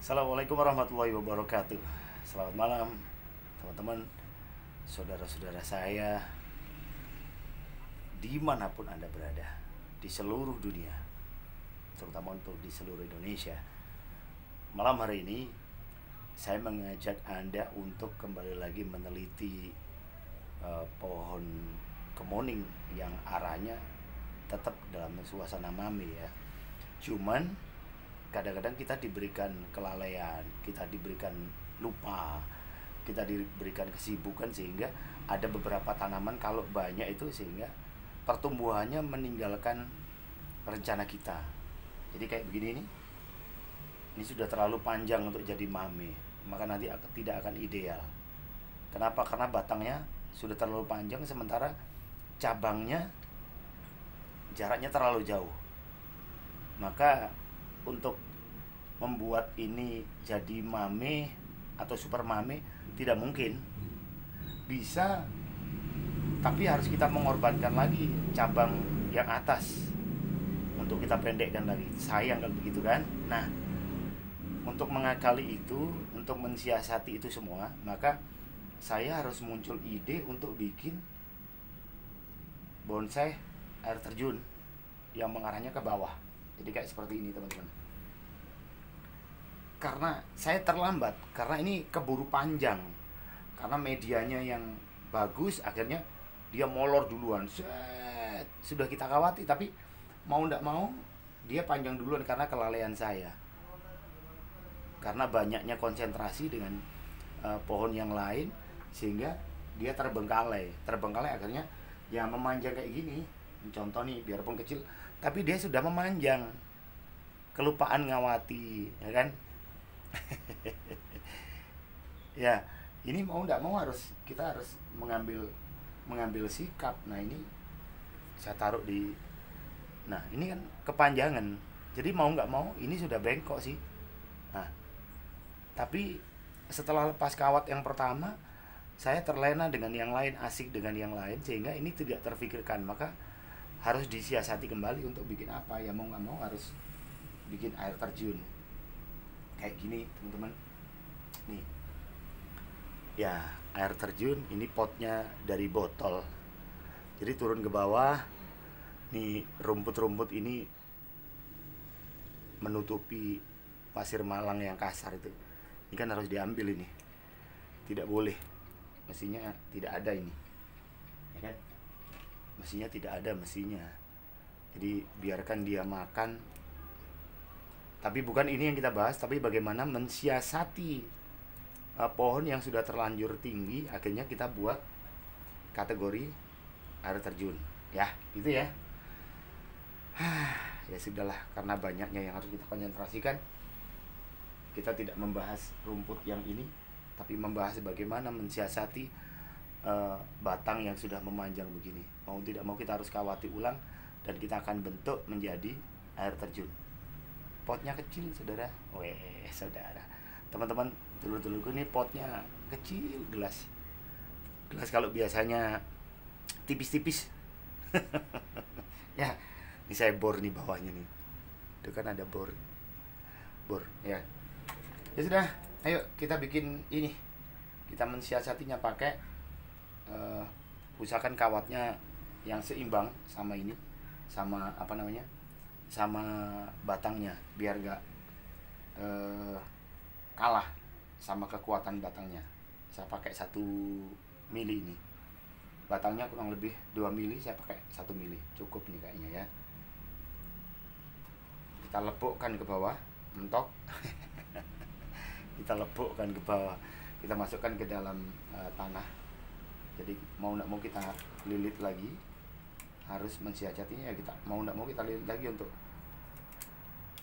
Assalamualaikum warahmatullahi wabarakatuh. Selamat malam teman-teman, saudara-saudara saya, dimanapun Anda berada, di seluruh dunia, terutama untuk di seluruh Indonesia. Malam hari ini saya mengajak Anda untuk kembali lagi meneliti pohon kemuning yang arahnya tetap dalam suasana mami ya. Cuman kadang-kadang kita diberikan kelalaian, kita diberikan lupa, kita diberikan kesibukan sehingga ada beberapa tanaman kalau banyak itu sehingga pertumbuhannya meninggalkan rencana kita. Jadi kayak begini nih, ini sudah terlalu panjang untuk jadi mame, maka nanti tidak akan ideal. Kenapa? Karena batangnya sudah terlalu panjang sementara cabangnya jaraknya terlalu jauh. Maka untuk membuat ini jadi mame atau super mame tidak mungkin. Bisa, tapi harus kita mengorbankan lagi cabang yang atas untuk kita pendekkan lagi. Sayang kan begitu kan? Nah, untuk mengakali itu, untuk mensiasati itu semua, maka saya harus muncul ide untuk bikin bonsai air terjun yang mengarahnya ke bawah. Jadi kayak seperti ini teman-teman. Karena saya terlambat, karena ini keburu panjang. Karena medianya yang bagus, akhirnya dia molor duluan. Set, sudah kita kawati, tapi mau ndak mau dia panjang duluan karena kelalaian saya. Karena banyaknya konsentrasi dengan pohon yang lain, sehingga dia terbengkalai akhirnya ya memanjang kayak gini. Contoh nih, biarpun kecil, tapi dia sudah memanjang, kelupaan ngawati, ya kan? Ya, ini mau nggak mau kita harus mengambil sikap. Nah ini saya taruh di, nah ini kan kepanjangan, jadi mau nggak mau ini sudah bengkok sih. Nah, tapi setelah lepas kawat yang pertama, saya terlena dengan yang lain, asik dengan yang lain, sehingga ini tidak terfikirkan. Maka harus disiasati kembali untuk bikin apa ya, mau nggak mau harus bikin air terjun kayak gini teman-teman. Nih ya, air terjun ini potnya dari botol, jadi turun ke bawah. Nih rumput-rumput ini menutupi pasir malang yang kasar itu. Ini kan harus diambil ini, tidak boleh, mestinya tidak ada ini, ya kan? Mestinya tidak ada, mestinya. Jadi biarkan dia makan. Tapi bukan ini yang kita bahas, tapi bagaimana mensiasati pohon yang sudah terlanjur tinggi, akhirnya kita buat kategori air terjun. Ya, gitu ya. Ya sudahlah, karena banyaknya yang harus kita konsentrasikan, kita tidak membahas rumput yang ini, tapi membahas bagaimana mensiasati batang yang sudah memanjang begini. Mau tidak mau kita harus kawati ulang, dan kita akan bentuk menjadi air terjun. Potnya kecil saudara, saudara, teman-teman, dulu-dulu ini potnya kecil, gelas kalau biasanya tipis-tipis. Ya, ini saya bor nih bawahnya nih, itu kan ada bor ya. Ya sudah, ayo kita bikin ini, kita mensiasatinya pakai usahakan kawatnya yang seimbang sama ini, sama apa namanya, sama batangnya, biar gak kalah sama kekuatan batangnya. Saya pakai 1 mili ini, batangnya kurang lebih 2 mili, saya pakai 1 mili, cukup nih kayaknya ya. Kita lepukkan ke bawah, mentok. Kita lepukkan ke bawah, kita masukkan ke dalam tanah. Jadi mau nggak mau kita lilit lagi, harus mensiasatinya ya. Kita mau nggak mau kita lilit lagi untuk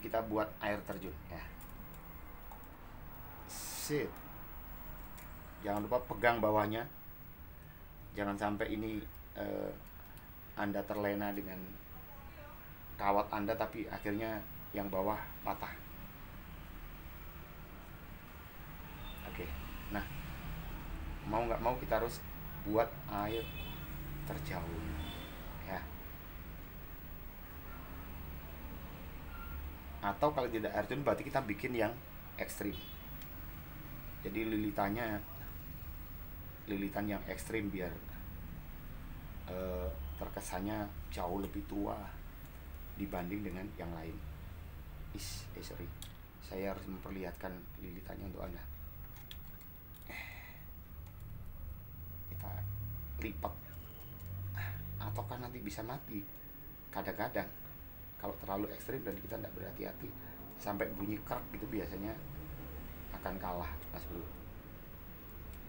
kita buat air terjun ya. Sip. Jangan lupa pegang bawahnya, jangan sampai ini Anda terlena dengan kawat Anda, tapi akhirnya yang bawah patah. Oke, nah mau nggak mau kita harus buat air terjun ya. Atau kalau tidak air terjun berarti kita bikin yang ekstrim. Jadi lilitan yang ekstrim biar terkesannya jauh lebih tua dibanding dengan yang lain. Sorry, saya harus memperlihatkan lilitannya untuk Anda. Kita lipat, ataukah nanti bisa mati. Kadang-kadang kalau terlalu ekstrim dan kita tidak berhati-hati sampai bunyi kerak itu biasanya akan kalah, Mas Bro.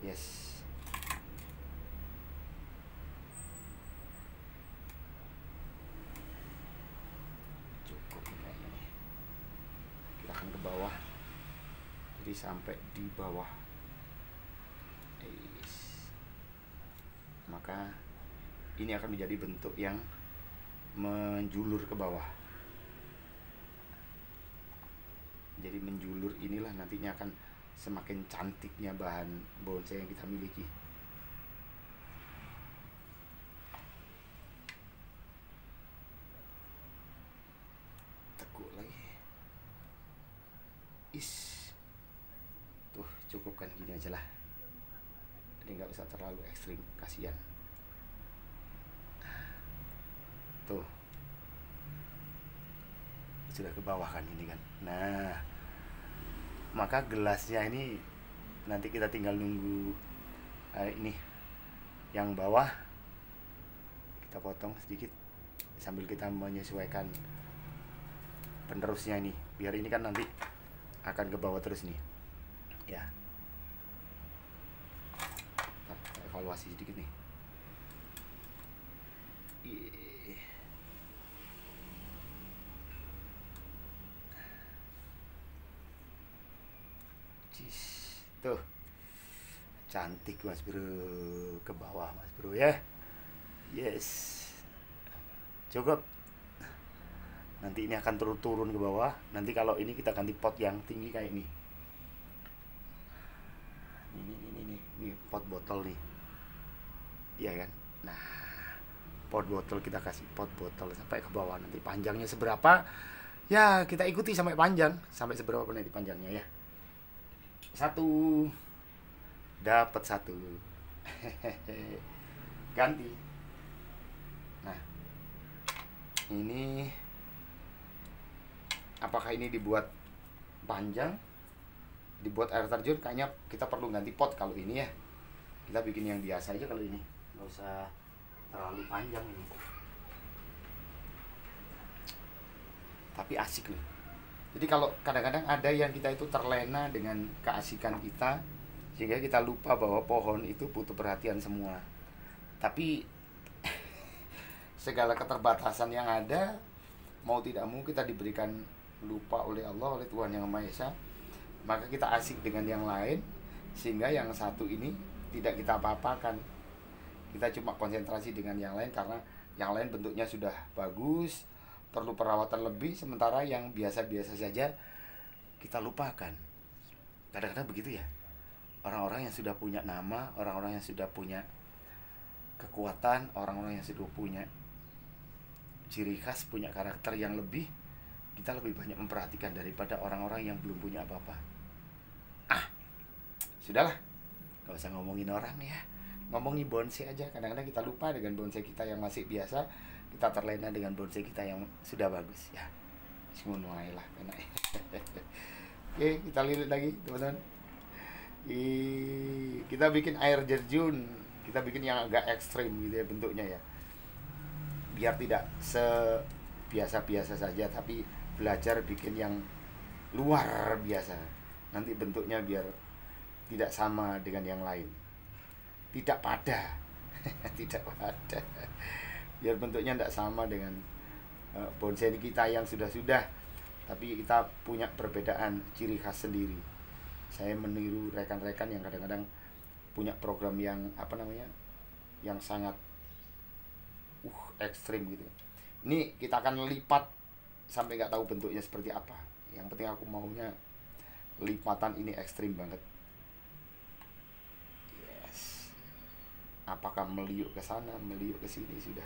Yes. Cukup kayaknya nih. Kita akan ke bawah. Jadi sampai di bawah. Yes. Maka ini akan menjadi bentuk yang menjulur ke bawah. Jadi menjulur inilah nantinya akan semakin cantiknya bahan bonsai yang kita miliki. Teguk lagi. Tuh cukupkan gini aja lah. Jadi nggak usah terlalu ekstrim, kasihan. Tuh sudah ke bawah kan ini kan. Nah, maka gelasnya ini nanti kita tinggal nunggu ini yang bawah kita potong sedikit sambil kita menyesuaikan penerusnya ini, biar ini kan nanti akan ke bawah terus nih ya. Kita evaluasi sedikit nih. Tuh cantik Mas Bro, ke bawah Mas Bro ya. Yes, cukup. Nanti ini akan turun ke bawah. Nanti kalau ini kita ganti pot yang tinggi kayak ini. Ini pot botol nih, iya kan. Nah, pot botol kita kasih pot botol sampai ke bawah. Nanti panjangnya seberapa ya kita ikuti sampai panjang, sampai seberapa nanti panjangnya ya. Satu dapat satu. Ganti. Nah, ini apakah ini dibuat panjang, dibuat air terjun? Kayaknya kita perlu ganti pot kalau ini ya. Kita bikin yang biasa aja kalau ini, nggak usah terlalu panjang ini. Tapi asik loh. Jadi kalau kadang-kadang ada yang kita itu terlena dengan keasikan kita, sehingga kita lupa bahwa pohon itu butuh perhatian semua. Tapi segala keterbatasan yang ada, mau tidak mau kita diberikan lupa oleh Allah, oleh Tuhan Yang Maha Esa. Maka kita asik dengan yang lain, sehingga yang satu ini tidak kita apa-apakan. Kita cuma konsentrasi dengan yang lain karena yang lain bentuknya sudah bagus, perlu perawatan lebih, sementara yang biasa-biasa saja kita lupakan. Kadang-kadang begitu ya. Orang-orang yang sudah punya nama, orang-orang yang sudah punya kekuatan, orang-orang yang sudah punya ciri khas, punya karakter yang lebih, kita lebih banyak memperhatikan daripada orang-orang yang belum punya apa-apa. Sudahlah, gak usah ngomongin orang ya, ngomongin bonsai aja. Kadang-kadang kita lupa dengan bonsai kita yang masih biasa, kita terlena dengan bonsai kita yang sudah bagus ya. Semuanya lah enak. Oke, kita lilit lagi teman-teman. Kita bikin air terjun, kita bikin yang agak ekstrim gitu ya bentuknya ya, biar tidak sebiasa-biasa saja, tapi belajar bikin yang luar biasa. Nanti bentuknya biar tidak sama dengan yang lain, tidak pada tidak pada, biar bentuknya tidak sama dengan bonsai kita yang sudah, tapi kita punya perbedaan ciri khas sendiri. Saya meniru rekan-rekan yang kadang-kadang punya program yang yang sangat ekstrim gitu. Ini kita akan lipat sampai nggak tahu bentuknya seperti apa. Yang penting aku maunya lipatan ini ekstrim banget. Yes. Apakah meliuk ke sana, meliuk ke sini, sudah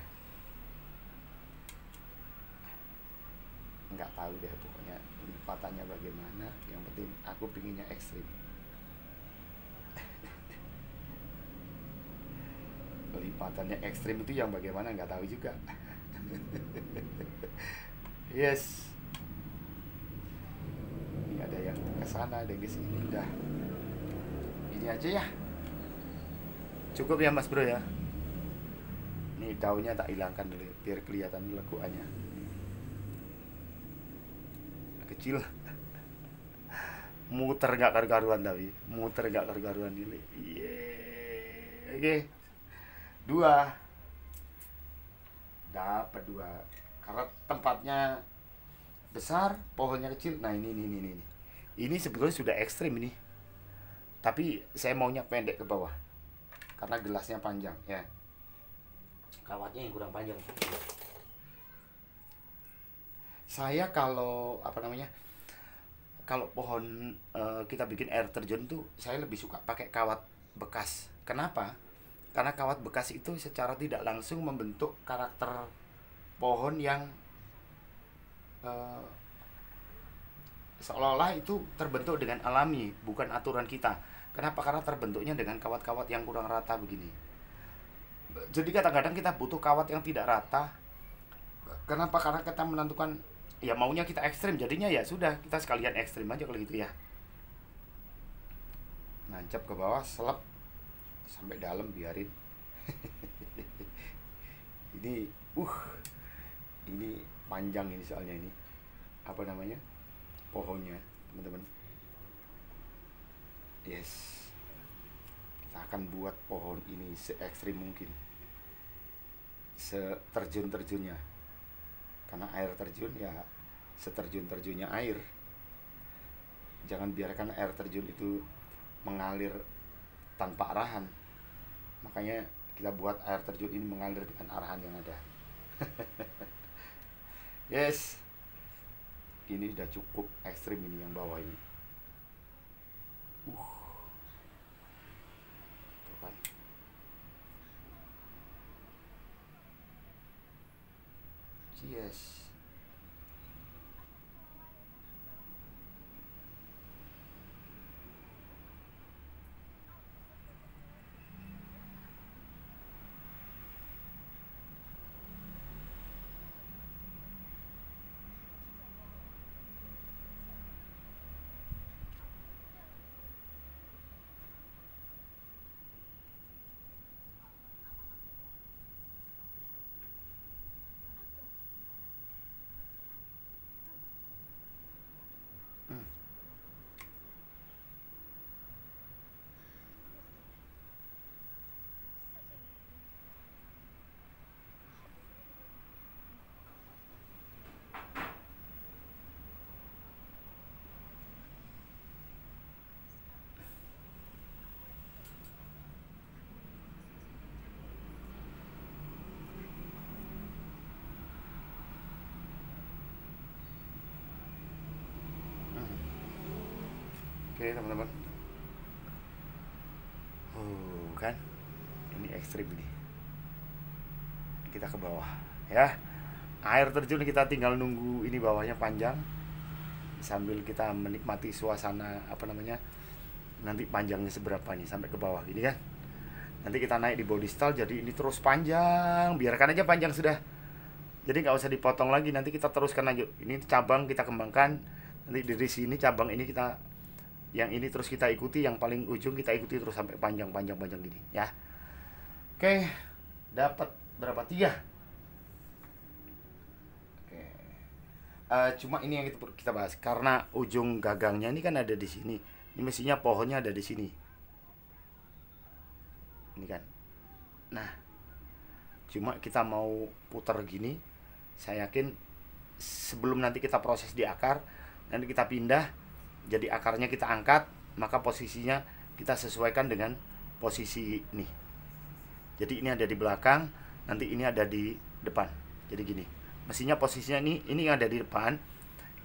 nggak tahu deh, pokoknya lipat. lipatannya bagaimana, yang penting aku pinginnya ekstrim. Lipatannya ekstrim itu yang bagaimana nggak tahu juga. Yes, ini ada yang ke sana, ada yang ke sini. Udah ini aja ya, cukup ya Mas Bro ya. Ini daunnya tak hilangkan dulu biar kelihatan lekuannya kecil. Muter nggak karu-karuan, tapi muter nggak karu-karuan ini. Yeah. Oke, dua, dapat dua karena tempatnya besar, pohonnya kecil. Nah ini sebetulnya sudah ekstrim ini, tapi saya maunya pendek ke bawah karena gelasnya panjang ya, kawatnya yang kurang panjang. Saya kalau apa namanya, kalau pohon kita bikin air terjun tuh saya lebih suka pakai kawat bekas. Kenapa? Karena kawat bekas itu secara tidak langsung membentuk karakter pohon yang seolah-olah itu terbentuk dengan alami, bukan aturan kita. Kenapa? Karena terbentuknya dengan kawat-kawat yang kurang rata begini. Jadi kadang-kadang kita butuh kawat yang tidak rata. Kenapa? Karena kita menentukan ya maunya kita ekstrim, jadinya ya sudah kita sekalian ekstrim aja kalau gitu ya. Nancap ke bawah, selep sampai dalam, biarin. ini ini panjang ini soalnya, ini apa namanya, pohonnya teman-teman. Yes, kita akan buat pohon ini se ekstrim mungkin, seterjun-terjunnya. Karena air terjun ya seterjun-terjunnya air. Jangan biarkan air terjun itu mengalir tanpa arahan. Makanya kita buat air terjun ini mengalir dengan arahan yang ada. Yes, ini sudah cukup ekstrim ini yang bawah ini. Tuh kan. Yes. Oke teman-teman, kan ini ekstrim ini. Kita ke bawah ya, air terjun kita tinggal nunggu ini bawahnya panjang sambil kita menikmati suasana apa namanya, nanti panjangnya seberapa nih sampai ke bawah gini kan. Nanti kita naik di body style, jadi ini terus panjang, biarkan aja panjang sudah, jadi nggak usah dipotong lagi. Nanti kita teruskan lanjut, ini cabang kita kembangkan, nanti dari sini cabang ini kita, yang ini terus kita ikuti, yang paling ujung kita ikuti terus sampai panjang gini ya. Oke, dapat berapa? 3. Oke. Cuma ini yang kita bahas karena ujung gagangnya ini kan ada di sini. Ini mestinya pohonnya ada di sini. Ini kan. Nah, cuma kita mau putar gini, saya yakin sebelum nanti kita proses di akar, nanti kita pindah, jadi akarnya kita angkat, maka posisinya kita sesuaikan dengan posisi ini. Jadi ini ada di belakang, nanti ini ada di depan. Jadi gini, mestinya posisinya ini yang ada di depan,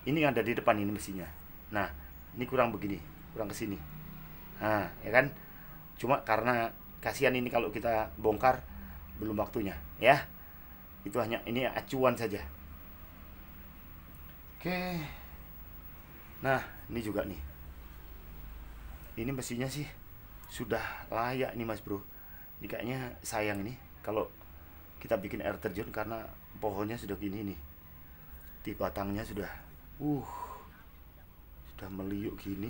ini yang ada di depan ini mestinya. Nah, ini kurang begini, kurang ke sini. Nah, ya kan? Cuma karena kasihan ini kalau kita bongkar belum waktunya, ya. Itu hanya ini acuan saja. Oke. Nah, ini juga nih. Ini mesinnya sih sudah layak nih Mas Bro. Ini kayaknya sayang ini kalau kita bikin air terjun karena pohonnya sudah gini nih. Di batangnya sudah sudah meliuk gini.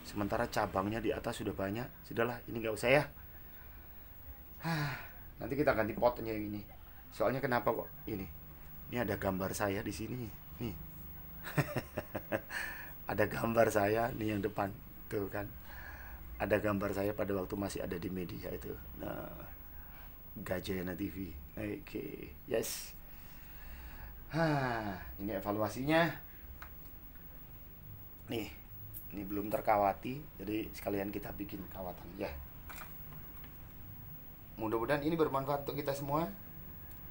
Sementara cabangnya di atas sudah banyak. Sudahlah, ini nggak usah ya. Nanti kita ganti potnya yang ini. Soalnya kenapa kok ini? Ini ada gambar saya di sini. Nih. Ada gambar saya nih yang depan. Tuh kan. Ada gambar saya pada waktu masih ada di media itu. Nah, Gajayana TV. Oke, yes. Ini evaluasinya. Nih, ini belum terkawati, jadi sekalian kita bikin kawatan ya. Mudah-mudahan ini bermanfaat untuk kita semua.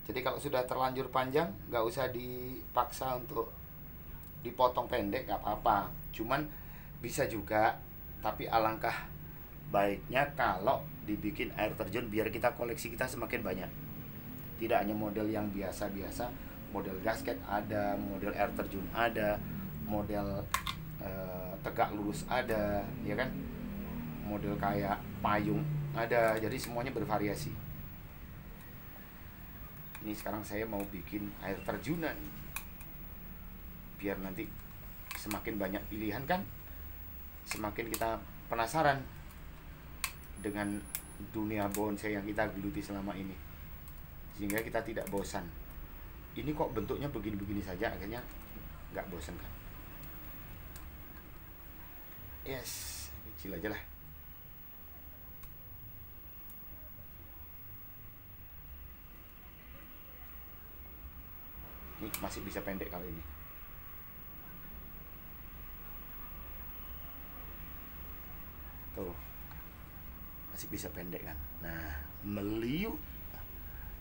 Jadi kalau sudah terlanjur panjang, nggak usah dipaksa untuk dipotong pendek, nggak apa-apa. Cuman bisa juga, tapi alangkah baiknya kalau dibikin air terjun biar kita koleksi kita semakin banyak. Tidak hanya model yang biasa-biasa, model gasket ada, model air terjun ada, model tegak lurus ada, ya kan? Model kayak payung ada, jadi semuanya bervariasi. Ini sekarang saya mau bikin air terjunan, biar nanti semakin banyak pilihan kan, semakin kita penasaran dengan dunia bonsai yang kita geluti selama ini, sehingga kita tidak bosan. Ini kok bentuknya begini-begini saja, akhirnya nggak bosan kan. Yes, kecil aja lah. Ini masih bisa pendek kali ini. Tuh, masih bisa pendek kan. Nah, meliuk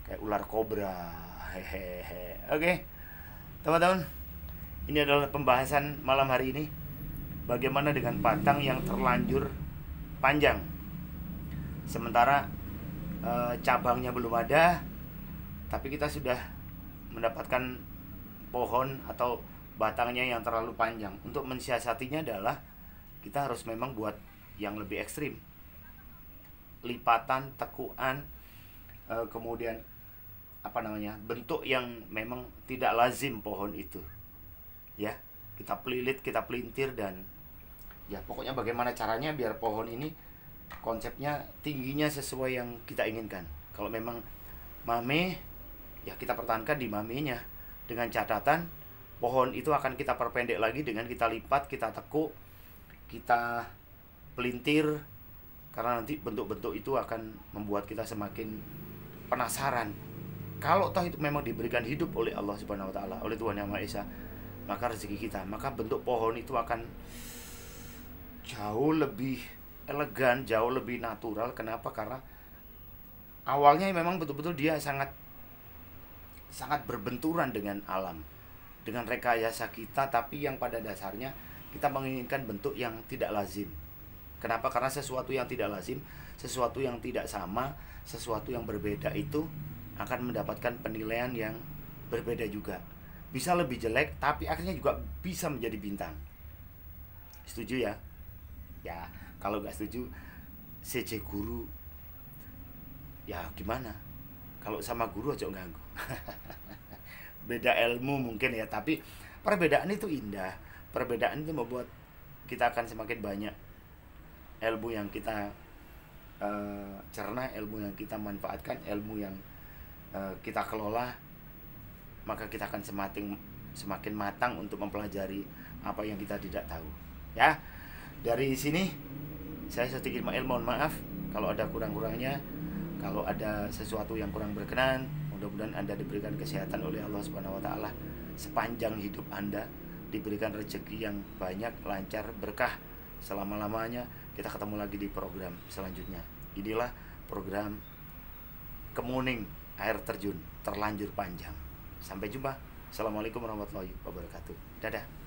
kayak ular kobra. Hehehe. Oke, teman-teman, ini adalah pembahasan malam hari ini. Bagaimana dengan batang yang terlanjur panjang, sementara cabangnya belum ada, tapi kita sudah mendapatkan pohon atau batangnya yang terlalu panjang. Untuk mensiasatinya adalah kita harus memang buat yang lebih ekstrim, lipatan, tekuan, kemudian bentuk yang memang tidak lazim pohon itu, ya. Kita pelilit, kita pelintir, dan ya pokoknya bagaimana caranya biar pohon ini konsepnya tingginya sesuai yang kita inginkan. Kalau memang mame, ya kita pertahankan di mamenya, dengan catatan pohon itu akan kita perpendek lagi dengan kita lipat, kita tekuk, kita pelintir, karena nanti bentuk-bentuk itu akan membuat kita semakin penasaran. Kalau toh itu memang diberikan hidup oleh Allah Subhanahu wa taala, oleh Tuhan Yang Maha Esa, maka rezeki kita, maka bentuk pohon itu akan jauh lebih elegan, jauh lebih natural. Kenapa? Karena awalnya memang betul-betul dia sangat berbenturan dengan alam, dengan rekayasa kita, tapi yang pada dasarnya kita menginginkan bentuk yang tidak lazim. Kenapa? Karena sesuatu yang tidak lazim, sesuatu yang tidak sama, sesuatu yang berbeda itu akan mendapatkan penilaian yang berbeda juga. Bisa lebih jelek, tapi akhirnya juga bisa menjadi bintang. Setuju ya? Ya, kalau nggak setuju, CC guru, ya gimana? Kalau sama guru aja ganggu. Beda ilmu mungkin ya, tapi perbedaan itu indah. Perbedaan itu membuat kita akan semakin banyak ilmu yang kita cerna, ilmu yang kita manfaatkan, ilmu yang kita kelola, maka kita akan semakin matang untuk mempelajari apa yang kita tidak tahu. Ya, dari sini saya Siti Ismail mohon maaf kalau ada kurang-kurangnya, kalau ada sesuatu yang kurang berkenan. Mudah-mudahan Anda diberikan kesehatan oleh Allah Subhanahu wa taala, sepanjang hidup Anda diberikan rezeki yang banyak, lancar, berkah selama-lamanya. Kita ketemu lagi di program selanjutnya. Inilah program Kemuning Air Terjun Terlanjur Panjang. Sampai jumpa. Assalamualaikum warahmatullahi wabarakatuh. Dadah.